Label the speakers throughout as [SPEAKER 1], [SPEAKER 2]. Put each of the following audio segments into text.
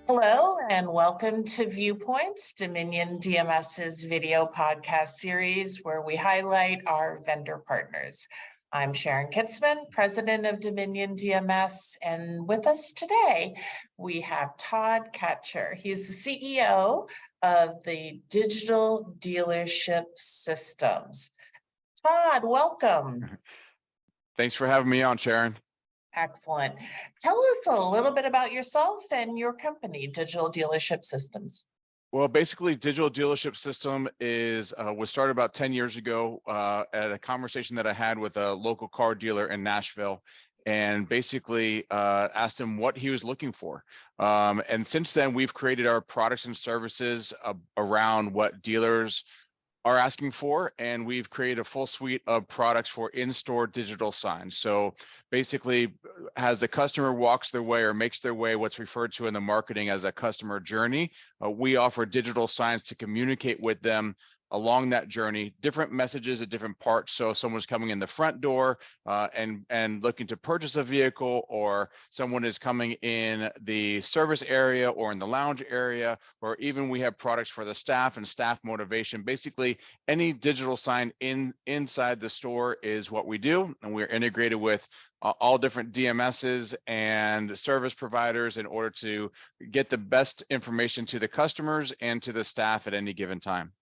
[SPEAKER 1] Hello and welcome to Viewpoints, Dominion DMS's video podcast series where we highlight our vendor partners. I'm Sharon Kitzman, president of Dominion DMS, and with us today we have Todd Katcher. He's the CEO of the Digital Dealership Systems. Todd, welcome.
[SPEAKER 2] Thanks for having me on, Sharon.
[SPEAKER 1] Excellent. Tell us a little bit about yourself and your company, Digital Dealership Systems.
[SPEAKER 2] Well, basically, Digital Dealership System was started about 10 years ago at a conversation that I had with a local car dealer in Nashville, and basically asked him what he was looking for. And since then, we've created our products and services around what dealers are asking for, and we've created a full suite of products for in-store digital signs. So basically, as the customer walks their way or makes their way, what's referred to in the marketing as a customer journey, we offer digital signs to communicate with them along that journey, different messages at different parts. So if someone's coming in the front door and looking to purchase a vehicle, or someone is coming in the service area or in the lounge area, or even we have products for the staff and staff motivation. Basically, any digital sign inside the store is what we do, and we're integrated with all different DMSs and service providers in order to get the best information to the customers and to the staff at any given time.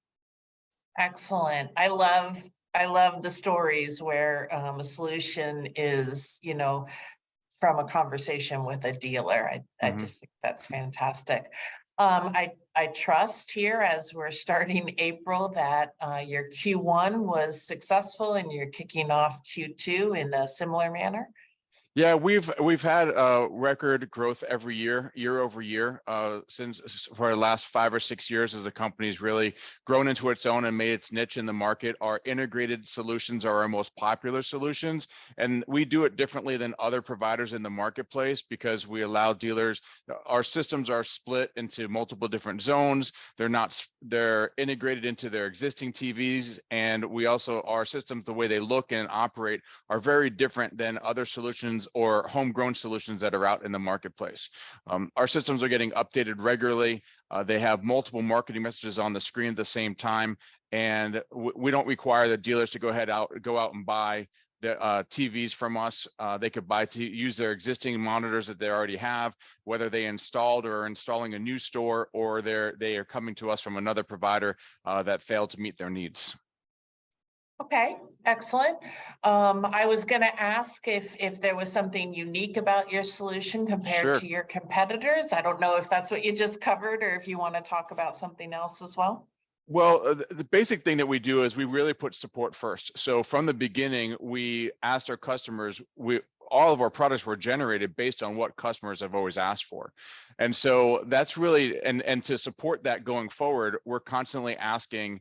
[SPEAKER 1] Excellent. I love the stories where a solution is, from a conversation with a dealer. I just think that's fantastic. I trust here, as we're starting April, that your Q1 was successful and you're kicking off Q2 in a similar manner.
[SPEAKER 2] Yeah, we've had record growth every year over year, since for the last 5 or 6 years, as the company's really grown into its own and made its niche in the market. Our integrated solutions are our most popular solutions, and we do it differently than other providers in the marketplace because we allow dealers. Our systems are split into multiple different zones. They're integrated into their existing TVs, and we also, our systems, the way they look and operate, are very different than other solutions or homegrown solutions that are out in the marketplace. Our systems are getting updated regularly. They have multiple marketing messages on the screen at the same time, and we don't require the dealers to go out and buy the TVs from us. They could use their existing monitors that they already have, whether they installed or are installing a new store, or they are coming to us from another provider that failed to meet their needs.
[SPEAKER 1] Okay, excellent. I was going to ask if there was something unique about your solution compared to your competitors. I don't know if that's what you just covered, or if you want to talk about something else as well.
[SPEAKER 2] Well, the basic thing that we do is we really put support first. So from the beginning, we asked our customers, all of our products were generated based on what customers have always asked for. And so that's really, and to support that going forward, we're constantly asking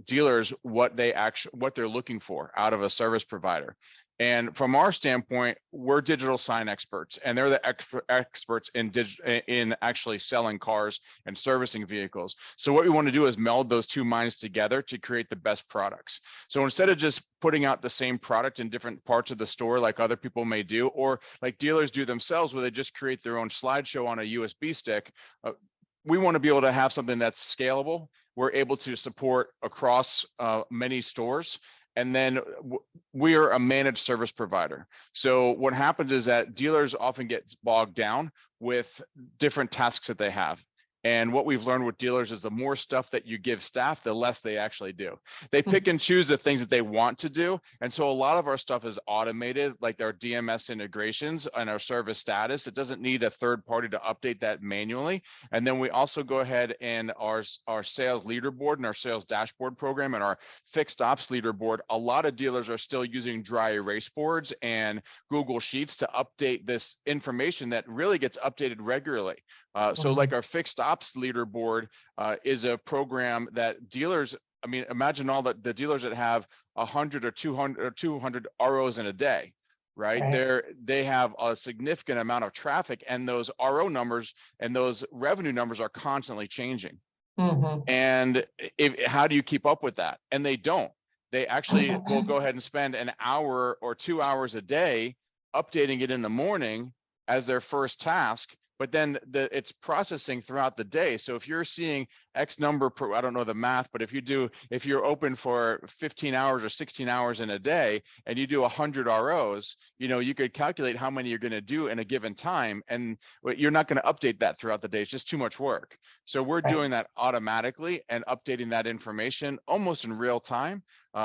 [SPEAKER 2] dealers what they're looking for out of a service provider. And from our standpoint, we're digital sign experts, and they're the experts in actually selling cars and servicing vehicles. So what we want to do is meld those two minds together to create the best products. So instead of just putting out the same product in different parts of the store like other people may do, or like dealers do themselves, where they just create their own slideshow on a USB stick, we want to be able to have something that's scalable. We're able to support across many stores. And then we are a managed service provider. So what happens is that dealers often get bogged down with different tasks that they have. And what we've learned with dealers is the more stuff that you give staff, the less they actually do. They pick and choose the things that they want to do. And so a lot of our stuff is automated, like our DMS integrations and our service status. It doesn't need a third party to update that manually. And then we also go ahead and our sales leaderboard and our sales dashboard program and our fixed ops leaderboard. A lot of dealers are still using dry erase boards and Google Sheets to update this information that really gets updated regularly. So like our fixed ops leaderboard is a program that dealers, imagine all the dealers that have 100 or 200 ROs in a day, right? They have a significant amount of traffic, and those RO numbers and those revenue numbers are constantly changing. And how do you keep up with that? And they don't. They actually will go ahead and spend an hour or 2 hours a day updating it in the morning as their first task. but then it's processing throughout the day. So if you're seeing X number per, I don't know the math, but if you're open for 15 hours or 16 hours in a day and you do 100 ROs, you could calculate how many you're going to do in a given time. And you're not going to update that throughout the day. It's just too much work. So we're
[SPEAKER 1] Right.
[SPEAKER 2] doing that automatically and updating that information almost in real time.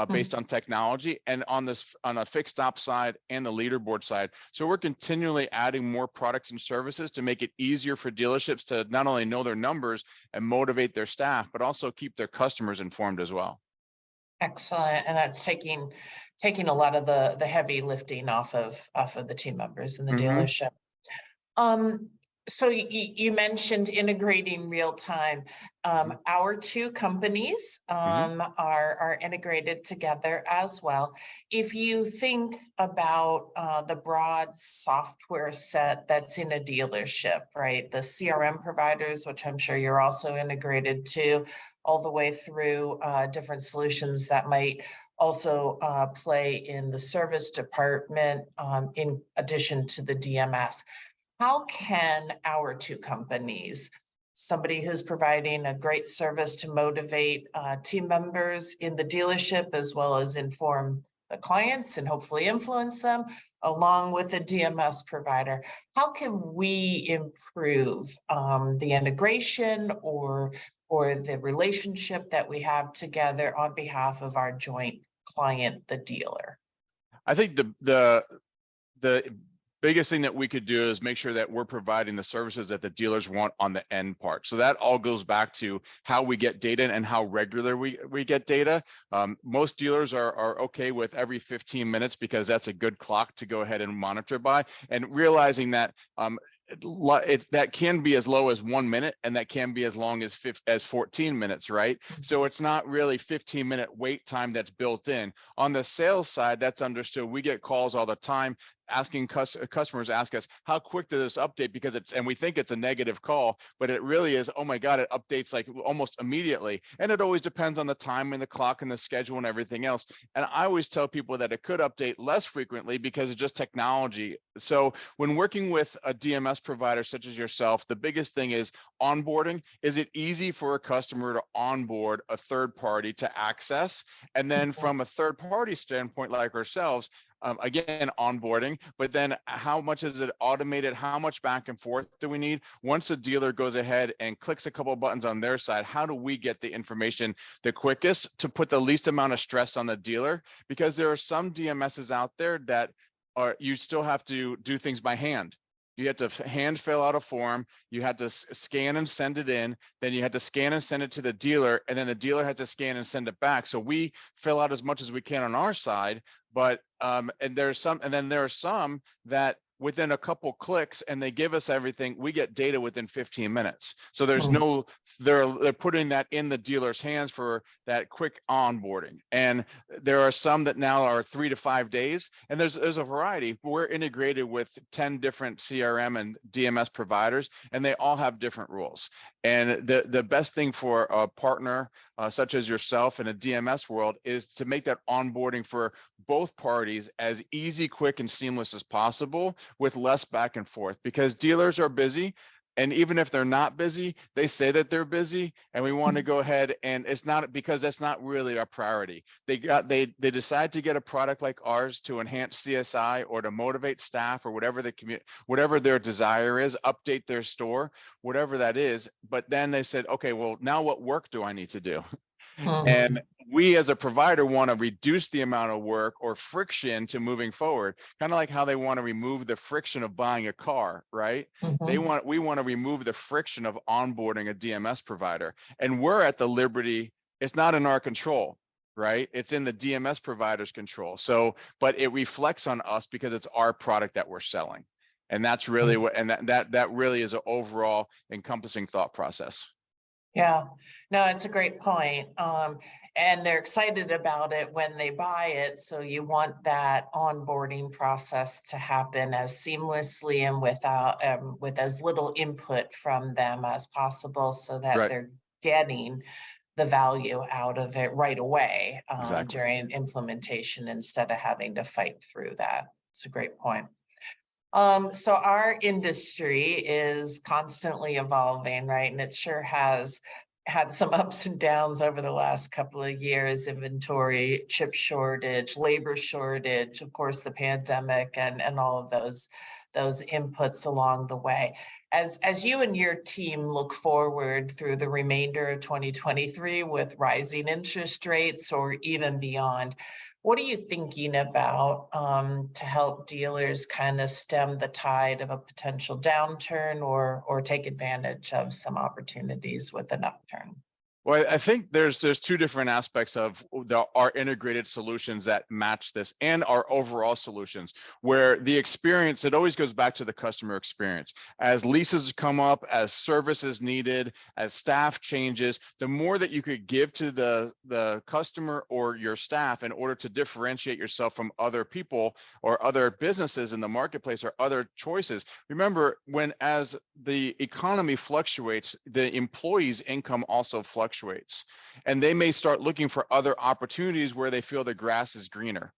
[SPEAKER 2] Based on technology and on a fixed op side and the leaderboard side. So we're continually adding more products and services to make it easier for dealerships to not only know their numbers and motivate their staff, but also keep their customers informed as well.
[SPEAKER 1] Excellent. And that's taking a lot of the heavy lifting off of the team members in the dealership. So you mentioned integrating real time. Our two companies are integrated together as well. If you think about the broad software set that's in a dealership, right? The CRM providers, which I'm sure you're also integrated to, all the way through different solutions that might also play in the service department in addition to the DMS. How can our two companies, somebody who's providing a great service to motivate team members in the dealership, as well as inform the clients and hopefully influence them, along with a DMS provider, how can we improve the integration or the relationship that we have together on behalf of our joint client, the dealer?
[SPEAKER 2] I think the biggest thing that we could do is make sure that we're providing the services that the dealers want on the end part. So that all goes back to how we get data and how regular we get data. Most dealers are okay with every 15 minutes because that's a good clock to go ahead and monitor by, and realizing that that can be as low as 1 minute and that can be as long as 14 minutes, right? So it's not really 15-minute wait time that's built in. On the sales side, that's understood. We get calls all the time asking customers ask us, how quick does this update? Because and we think it's a negative call, but it really is, oh my God, it updates like almost immediately. And it always depends on the time and the clock and the schedule and everything else. And I always tell people that it could update less frequently because it's just technology. So when working with a DMS provider such as yourself, the biggest thing is onboarding. Is it easy for a customer to onboard a third party to access? And then from a third party standpoint like ourselves, again, onboarding, but then how much is it automated? How much back and forth do we need? Once a dealer goes ahead and clicks a couple of buttons on their side, how do we get the information the quickest to put the least amount of stress on the dealer? Because there are some DMSs out there that you still have to do things by hand. You had to hand fill out a form, you had to scan and send it in, then you had to scan and send it to the dealer, and then the dealer had to scan and send it back. So we fill out as much as we can on our side, but and there are some that within a couple clicks and they give us everything, we get data within 15 minutes. So there's no, they're putting that in the dealer's hands for that quick onboarding. And there are some that now are 3 to 5 days, and there's a variety. We're integrated with 10 different CRM and DMS providers, and they all have different rules. And the best thing for a partner such as yourself in a DMS world is to make that onboarding for both parties as easy, quick, and seamless as possible with less back and forth, because dealers are busy. And even if they're not busy, they say that they're busy, and we want to go ahead, and it's not, because that's not really our priority. They decide to get a product like ours to enhance CSI or to motivate staff or whatever their desire is, update their store, whatever that is. But then they said, okay, well, now what work do I need to do? And we as a provider want to reduce the amount of work or friction to moving forward, kind of like how they want to remove the friction of buying a car, right? We want to remove the friction of onboarding a DMS provider. And we're at the liberty, it's not in our control, right? It's in the DMS provider's control. So, but it reflects on us because it's our product that we're selling. And that's really what, and that really is an overall encompassing thought process.
[SPEAKER 1] Yeah, no, it's a great point. And they're excited about it when they buy it. So you want that onboarding process to happen as seamlessly and without with as little input from them as possible, so that they're getting the value out of it right away during implementation instead of having to fight through that. It's a great point. So our industry is constantly evolving, right? And it sure has had some ups and downs over the last couple of years: inventory, chip shortage, labor shortage, of course, the pandemic, and all of those inputs along the way. As you and your team look forward through the remainder of 2023 with rising interest rates or even beyond, what are you thinking about to help dealers kind of stem the tide of a potential downturn or take advantage of some opportunities with an upturn?
[SPEAKER 2] Well, I think there's two different aspects of our integrated solutions that match this and our overall solutions, where the experience, it always goes back to the customer experience. As leases come up, as service is needed, as staff changes, the more that you could give to the customer or your staff in order to differentiate yourself from other people or other businesses in the marketplace or other choices. Remember, as the economy fluctuates, the employee's income also fluctuates. And they may start looking for other opportunities where they feel the grass is greener.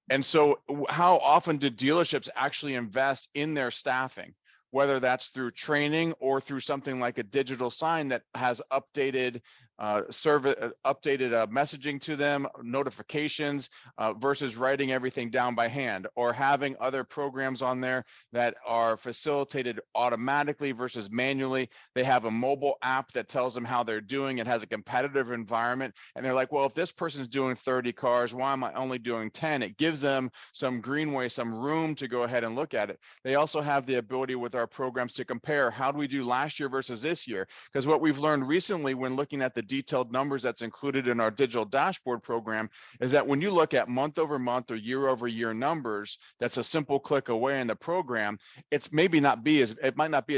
[SPEAKER 2] And so how often do dealerships actually invest in their staffing, whether that's through training or through something like a digital sign that has updated messaging to them, notifications, versus writing everything down by hand, or having other programs on there that are facilitated automatically versus manually. They have a mobile app that tells them how they're doing. It has a competitive environment, and they're like, well, if this person's doing 30 cars, why am I only doing 10? It gives them some greenway, some room to go ahead and look at it. They also have the ability with our programs to compare, how do we do last year versus this year? Because what we've learned recently when looking at the detailed numbers that's included in our digital dashboard program is that when you look at month over month or year over year numbers, that's a simple click away in the program. It might not be as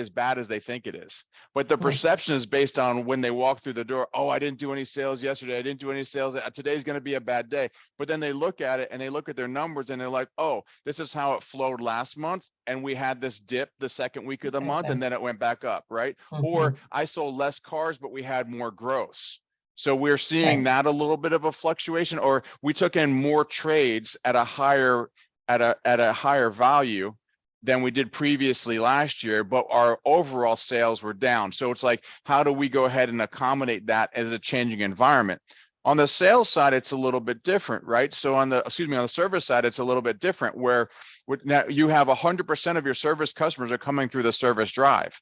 [SPEAKER 2] bad as they think it is, but the perception is based on when they walk through the door. Oh, I didn't do any sales yesterday. I didn't do any sales. Today's going to be a bad day. But then they look at it and they look at their numbers and they're like, oh, this is how it flowed last month. And we had this dip the second week of the month and then it went back up, right? Or I sold less cars, but we had more gross. So we're seeing that a little bit of a fluctuation, or we took in more trades at a higher value than we did previously last year, but our overall sales were down. So it's like, how do we go ahead and accommodate that as a changing environment? On the sales side, it's a little bit different, right? So on the service side, it's a little bit different, where now you have 100% of your service customers are coming through the service drive.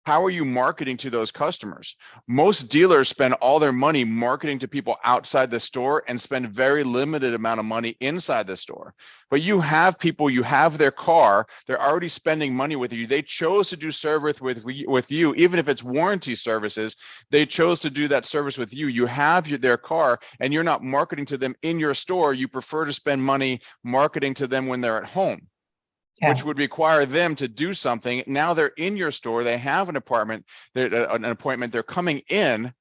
[SPEAKER 2] How are you marketing to those customers? Most dealers spend all their money marketing to people outside the store and spend very limited amount of money inside the store. But you have people, you have their car, they're already spending money with you. They chose to do service with you, even if it's warranty services, they chose to do that service with you. You have their car and you're not marketing to them in your store. You prefer to spend money marketing to them when they're at home. Yeah. Which would require them to do something. Now they're in your store, they have an appointment, they're coming in,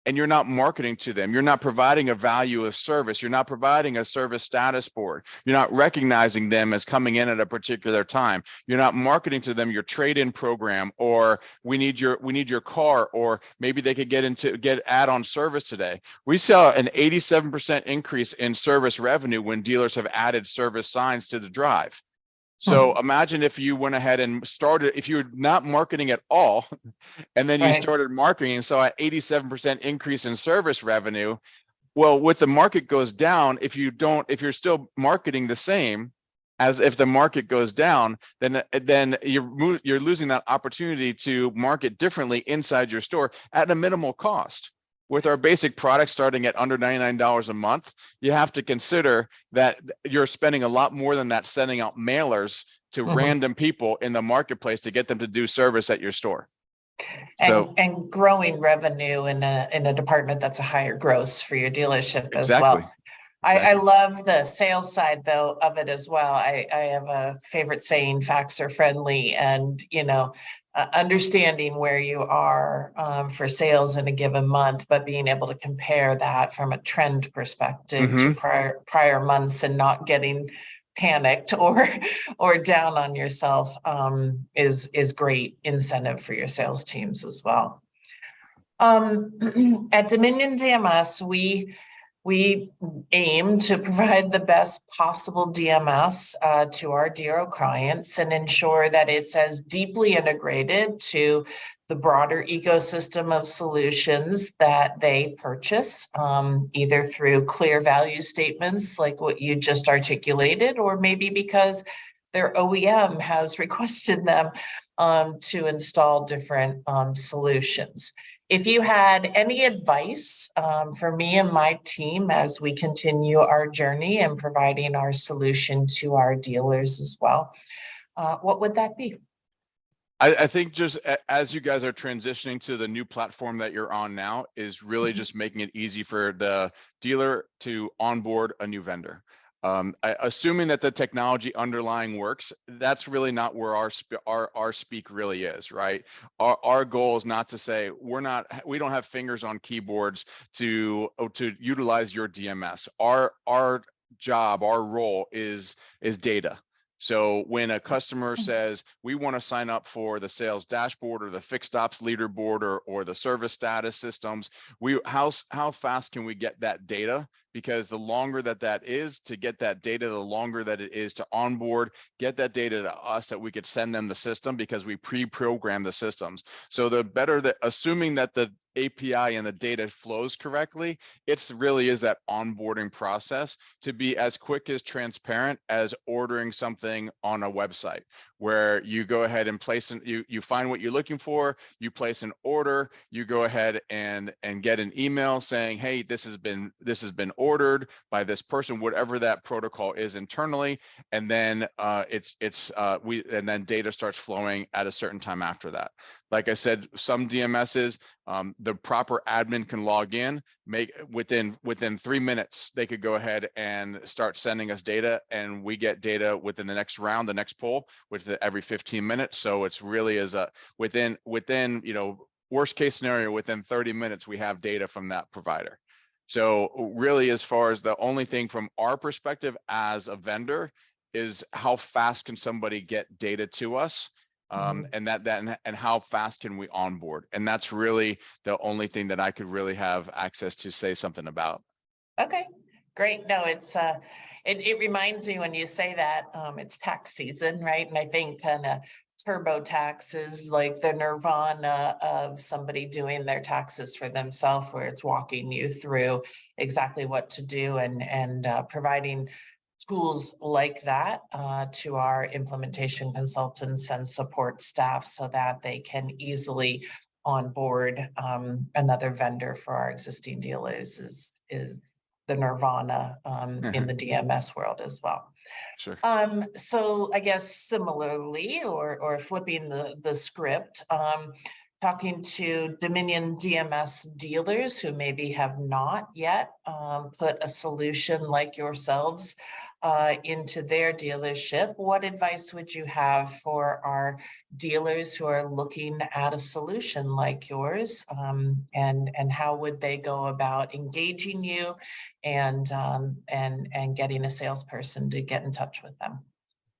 [SPEAKER 2] and you're not marketing to them. You're not providing a value of service. You're not providing a service status board. You're not recognizing them as coming in at a particular time. You're not marketing to them your trade-in program, or we need your car, or maybe they could get add-on service today. We saw an 87% increase in service revenue when dealers have added service signs to the drive. So imagine if you went ahead and started, if you're not marketing at all, and then you started marketing and saw an 87% increase in service revenue. Well, with the market goes down, if you're still marketing the same as if the market goes down, then you're losing that opportunity to market differently inside your store at a minimal cost. With our basic products starting at under $99 a month, you have to consider that you're spending a lot more than that sending out mailers to random people in the marketplace to get them to do service at your store.
[SPEAKER 1] And growing revenue in a department that's a higher gross for your dealership as well. Exactly. I love the sales side though of it as well. I have a favorite saying, facts are friendly, and understanding where you are for sales in a given month, but being able to compare that from a trend perspective to prior months and not getting panicked or down on yourself is great incentive for your sales teams as well. At Dominion DMS, We aim to provide the best possible DMS to our DRO clients and ensure that it's as deeply integrated to the broader ecosystem of solutions that they purchase, either through clear value statements like what you just articulated, or maybe because their OEM has requested them to install different solutions. If you had any advice for me and my team as we continue our journey and providing our solution to our dealers as well, what would that be?
[SPEAKER 2] I think just as you guys are transitioning to the new platform that you're on now is really just making it easy for the dealer to onboard a new vendor. Assuming that the technology underlying works, that's really not where our speak really is, right? Our goal is not to say we don't have fingers on keyboards to utilize your DMS. Our job, our role is data. So when a customer says we want to sign up for the sales dashboard or the fixed ops leaderboard or the service status systems, how fast can we get that data? Because the longer that is to get that data, the longer that it is to onboard, get that data to us that we could send them the system because we pre-program the systems. So the better that, assuming that the API and the data flows correctly, it really is that onboarding process to be as quick as transparent as ordering something on a website, where you go ahead and place you find what you're looking for, you place an order, you go ahead and get an email saying, hey, this has been ordered by this person, whatever that protocol is internally, and then and then data starts flowing at a certain time after that. Like I said, some DMSs, the proper admin can log in, within 3 minutes, they could go ahead and start sending us data, and we get data within the next round, the next poll, which is every 15 minutes. So it's really within worst case scenario, within 30 minutes, we have data from that provider. So really, as far as the only thing from our perspective as a vendor is how fast can somebody get data to us, and how fast can we onboard? And that's really the only thing that I could really have access to say something about.
[SPEAKER 1] Okay, great. No, it reminds me when you say that it's tax season, right? And I think kind of TurboTax is like the nirvana of somebody doing their taxes for themselves, where it's walking you through exactly what to do and providing tools like that to our implementation consultants and support staff so that they can easily onboard another vendor for our existing dealers is the nirvana in the DMS world as well.
[SPEAKER 2] Sure.
[SPEAKER 1] So I guess similarly, or flipping the script, talking to Dominion DMS dealers who maybe have not yet put a solution like yourselves into their dealership, what advice would you have for our dealers who are looking at a solution like yours, and how would they go about engaging you and getting a salesperson to get in touch with them?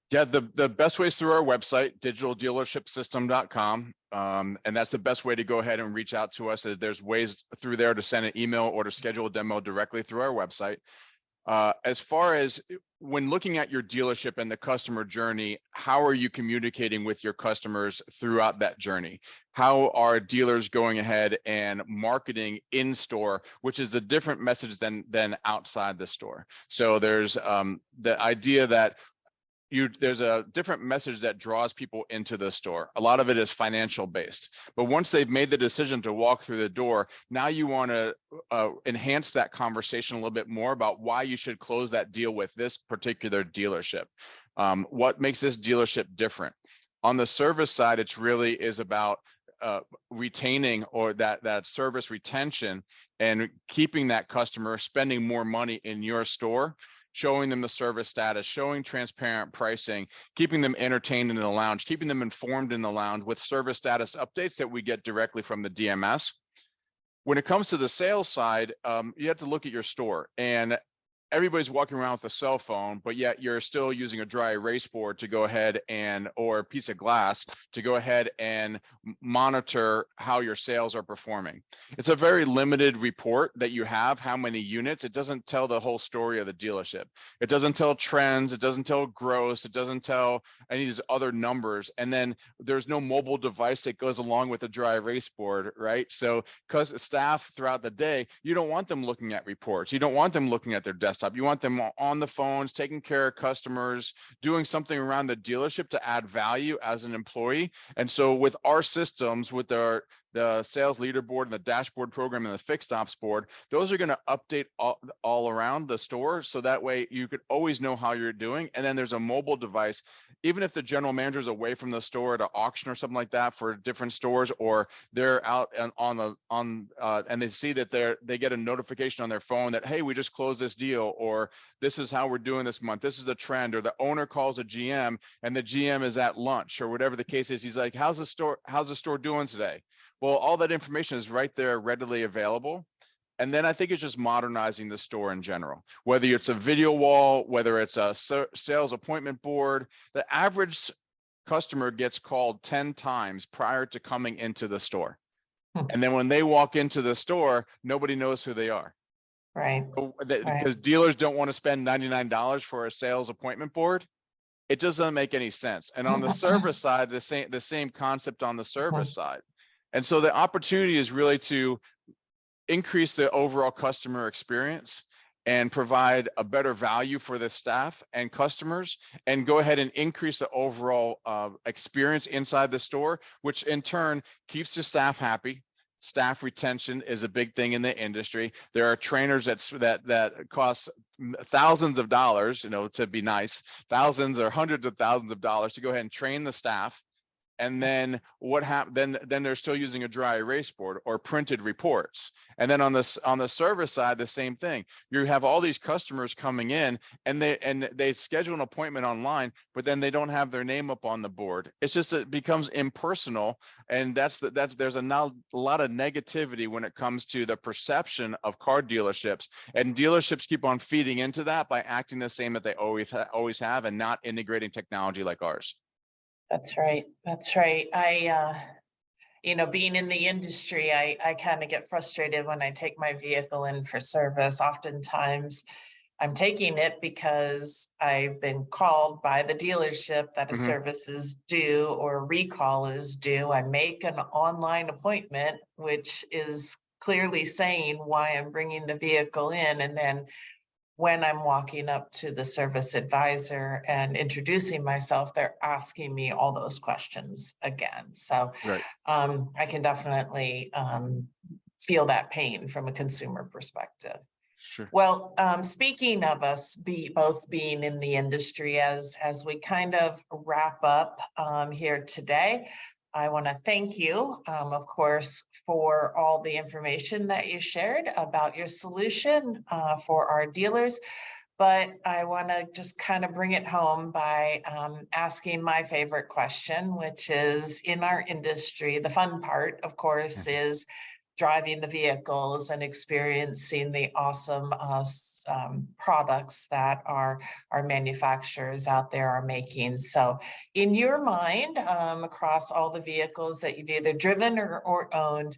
[SPEAKER 2] Yeah, the best way is through our website, digitaldealerships.com. And that's the best way to go ahead and reach out to us. There's ways through there to send an email or to schedule a demo directly through our website. As far as when looking at your dealership and the customer journey, how are you communicating with your customers throughout that journey? How are dealers going ahead and marketing in store, which is a different message than outside the store? So there's the idea that there's a different message that draws people into the store. A lot of it is financial based, but once they've made the decision to walk through the door, now you want to enhance that conversation a little bit more about why you should close that deal with this particular dealership. What makes this dealership different? On the service side, it's really is about retaining or that service retention and keeping that customer spending more money in your store, showing them the service status, showing transparent pricing, keeping them entertained in the lounge, keeping them informed in the lounge with service status updates that we get directly from the DMS. When it comes to the sales side, you have to look at your store, and everybody's walking around with a cell phone, but yet you're still using a dry erase board to go ahead and, or a piece of glass to go ahead and monitor how your sales are performing. It's a very limited report that you have, how many units. It doesn't tell the whole story of the dealership. It doesn't tell trends. It doesn't tell gross. It doesn't tell any of these other numbers. And then there's no mobile device that goes along with the dry erase board, right? So because staff throughout the day, you don't want them looking at reports. You don't want them looking at their desktop. You want them on the phones, taking care of customers, doing something around the dealership to add value as an employee. And so with our systems, with the sales leaderboard and the dashboard program and the fixed ops board, those are going to update all around the store. So that way you could always know how you're doing. And then there's a mobile device, even if the general manager is away from the store at an auction or something like that for different stores, or they're out and they see that they get a notification on their phone that, hey, we just closed this deal, or this is how we're doing this month. This is the trend, or the owner calls a GM and the GM is at lunch or whatever the case is. He's like, how's the store doing today? Well, all that information is right there readily available. And then I think it's just modernizing the store in general, whether it's a video wall, whether it's a sales appointment board. The average customer gets called 10 times prior to coming into the store. And then when they walk into the store, nobody knows who they are.
[SPEAKER 1] Right.
[SPEAKER 2] Because dealers don't want to spend $99 for a sales appointment board. It doesn't make any sense. And on the service side, the same concept on the service side. And so the opportunity is really to increase the overall customer experience and provide a better value for the staff and customers, and go ahead and increase the overall experience inside the store, which in turn keeps the staff happy. Staff retention is a big thing in the industry. There are trainers that cost thousands of dollars, to be nice, thousands or hundreds of thousands of dollars to go ahead and train the staff. And then what happened? Then they're still using a dry erase board or printed reports. And then on the service side, the same thing. You have all these customers coming in, and they schedule an appointment online, but then they don't have their name up on the board. It's just, it becomes impersonal, and there's a lot of negativity when it comes to the perception of car dealerships, and dealerships keep on feeding into that by acting the same that they always have, and not integrating technology like ours.
[SPEAKER 1] That's right. That's right. Being in the industry, I kind of get frustrated when I take my vehicle in for service. Oftentimes I'm taking it because I've been called by the dealership that a service is due or a recall is due. I make an online appointment, which is clearly saying why I'm bringing the vehicle in. And then when I'm walking up to the service advisor and introducing myself, they're asking me all those questions again. So
[SPEAKER 2] Right.
[SPEAKER 1] I can definitely feel that pain from a consumer perspective.
[SPEAKER 2] Sure.
[SPEAKER 1] Well, speaking of us both being in the industry, as we kind of wrap up here today, I want to thank you, of course, for all the information that you shared about your solution for our dealers. But I want to just kind of bring it home by asking my favorite question, which is, in our industry, the fun part, of course, is driving the vehicles and experiencing the awesome products that our manufacturers out there are making. So in your mind, across all the vehicles that you've either driven or owned,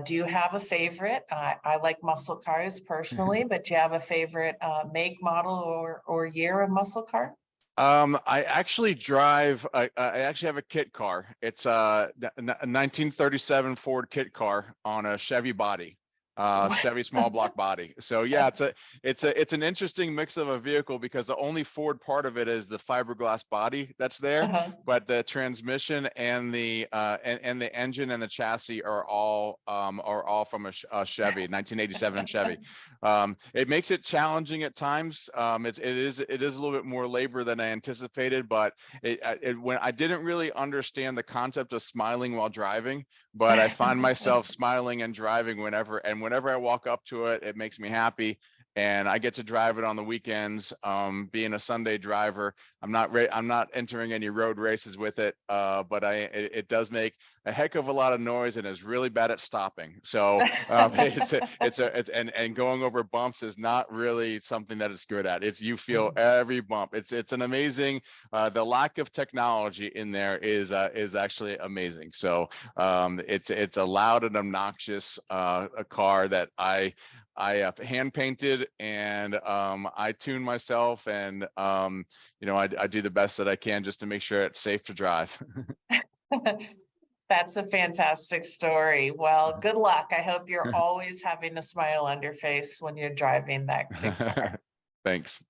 [SPEAKER 1] do you have a favorite? I like muscle cars personally, but do you have a favorite make, model, or year of muscle car?
[SPEAKER 2] I actually drive, I actually have a kit car. It's a 1937 Ford kit car on a Chevy body, Chevy small block body. So yeah, it's an interesting mix of a vehicle, because the only Ford part of it is the fiberglass body that's there, but the transmission and the engine and the chassis are all from a Chevy, 1987 Chevy. It makes it challenging at times. It is a little bit more labor than I anticipated, but when I didn't really understand the concept of smiling while driving, but I find myself smiling and driving whenever I walk up to it. It makes me happy. and I get to drive it on the weekends. Being a Sunday driver, I'm not entering any road races with it, but it does make a heck of a lot of noise and is really bad at stopping. So and going over bumps is not really something that it's good at. You feel every bump. It's an amazing. The lack of technology in there is actually amazing. So it's a loud and obnoxious a car that I hand painted, and I tune myself, and I do the best that I can just to make sure it's safe to drive.
[SPEAKER 1] That's a fantastic story. Well, good luck. I hope you're always having a smile on your face when you're driving that big car.
[SPEAKER 2] Thanks.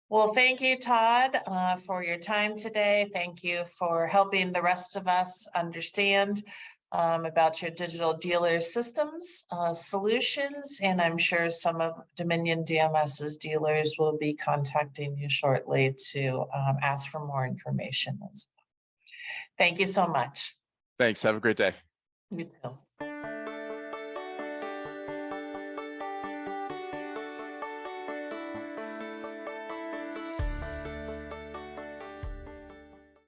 [SPEAKER 1] Well, thank you, Todd, for your time today. Thank you for helping the rest of us understand about your digital dealer systems solutions. And I'm sure some of Dominion DMS's dealers will be contacting you shortly to ask for more information as well. Thank you so much.
[SPEAKER 2] Thanks. Have a great day.
[SPEAKER 1] You too.